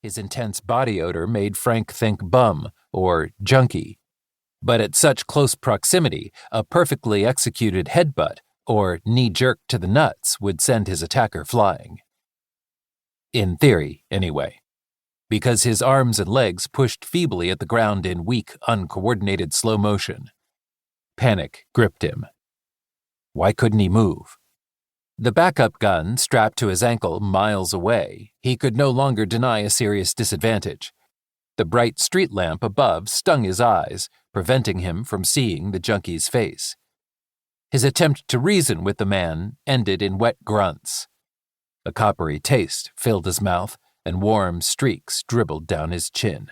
His intense body odor made Frank think bum or junkie. But at such close proximity, a perfectly executed headbutt or knee jerk to the nuts would send his attacker flying. In theory, anyway, because his arms and legs pushed feebly at the ground in weak, uncoordinated slow motion. Panic gripped him. Why couldn't he move? The backup gun strapped to his ankle miles away, he could no longer deny a serious disadvantage. The bright street lamp above stung his eyes, preventing him from seeing the junkie's face. His attempt to reason with the man ended in wet grunts. A coppery taste filled his mouth, and warm streaks dribbled down his chin.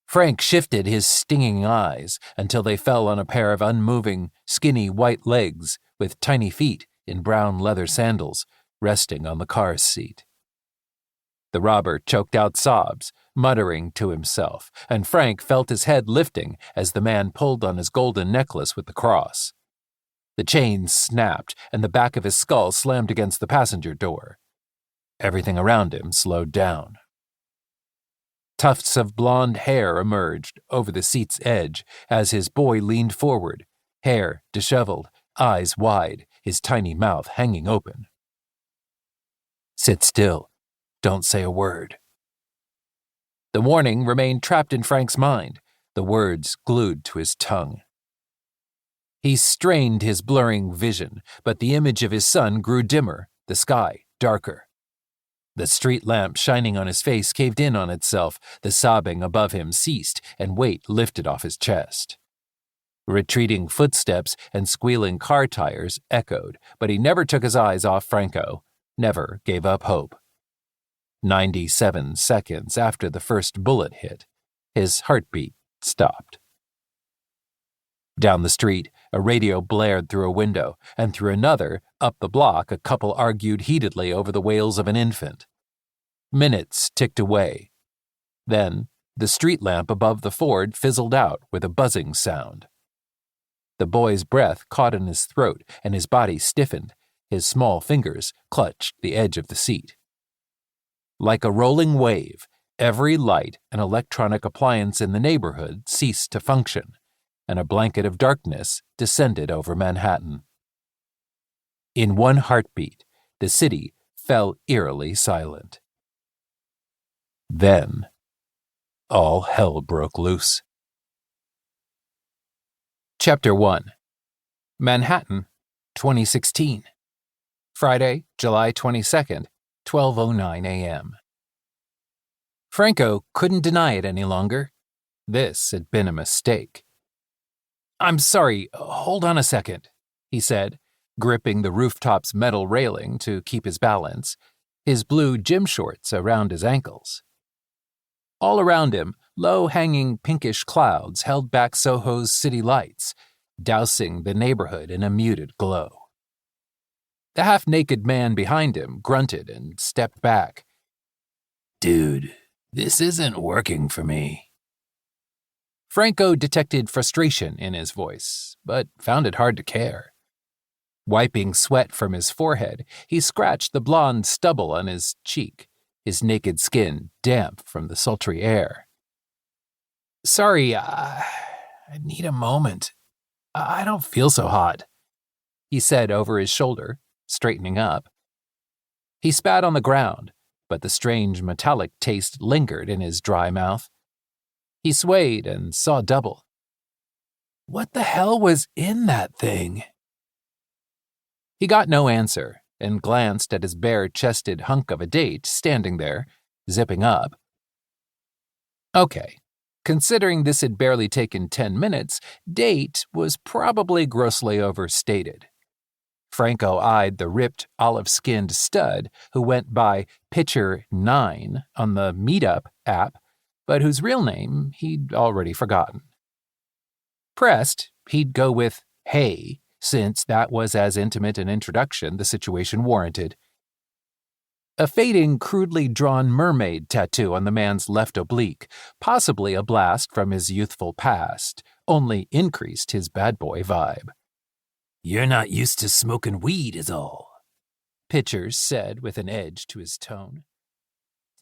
Frank shifted his stinging eyes until they fell on a pair of unmoving, skinny white legs with tiny feet in brown leather sandals resting on the car's seat. The robber choked out sobs, muttering to himself, and Frank felt his head lifting as the man pulled on his golden necklace with the cross. The chain snapped, and the back of his skull slammed against the passenger door. Everything around him slowed down. Tufts of blonde hair emerged over the seat's edge as his boy leaned forward, hair disheveled, eyes wide, his tiny mouth hanging open. "Sit still. Don't say a word." The warning remained trapped in Frank's mind, the words glued to his tongue. He strained his blurring vision, but the image of his son grew dimmer, the sky darker. The street lamp shining on his face caved in on itself, the sobbing above him ceased, and weight lifted off his chest. Retreating footsteps and squealing car tires echoed, but he never took his eyes off Franco, never gave up hope. 97 seconds after the first bullet hit, his heartbeat stopped. Down the street, a radio blared through a window, and through another, up the block, a couple argued heatedly over the wails of an infant. Minutes ticked away. Then, the street lamp above the Ford fizzled out with a buzzing sound. The boy's breath caught in his throat, and his body stiffened. His small fingers clutched the edge of the seat. Like a rolling wave, every light and electronic appliance in the neighborhood ceased to function, and a blanket of darkness descended over Manhattan. In one heartbeat, the city fell eerily silent. Then, all hell broke loose. Chapter 1. Manhattan, 2016. Friday, July 22nd, 12:09 a.m. Franco couldn't deny it any longer. This had been a mistake. "I'm sorry, hold on a second," he said, gripping the rooftop's metal railing to keep his balance, his blue gym shorts around his ankles. All around him, low-hanging pinkish clouds held back Soho's city lights, dousing the neighborhood in a muted glow. The half-naked man behind him grunted and stepped back. "Dude, this isn't working for me." Franco detected frustration in his voice, but found it hard to care. Wiping sweat from his forehead, he scratched the blonde stubble on his cheek, his naked skin damp from the sultry air. "Sorry, I need a moment. I don't feel so hot," he said over his shoulder, straightening up. He spat on the ground, but the strange metallic taste lingered in his dry mouth. He swayed and saw double. What the hell was in that thing? He got no answer and glanced at his bare-chested hunk of a date standing there, zipping up. Okay, considering this had barely taken 10 minutes, date was probably grossly overstated. Franco eyed the ripped, olive-skinned stud who went by Pitcher 9 on the Meetup app, but whose real name he'd already forgotten. Pressed, he'd go with Hey, since that was as intimate an introduction the situation warranted. A fading, crudely drawn mermaid tattoo on the man's left oblique, possibly a blast from his youthful past, only increased his bad boy vibe. "You're not used to smoking weed is all," Pitchers said with an edge to his tone.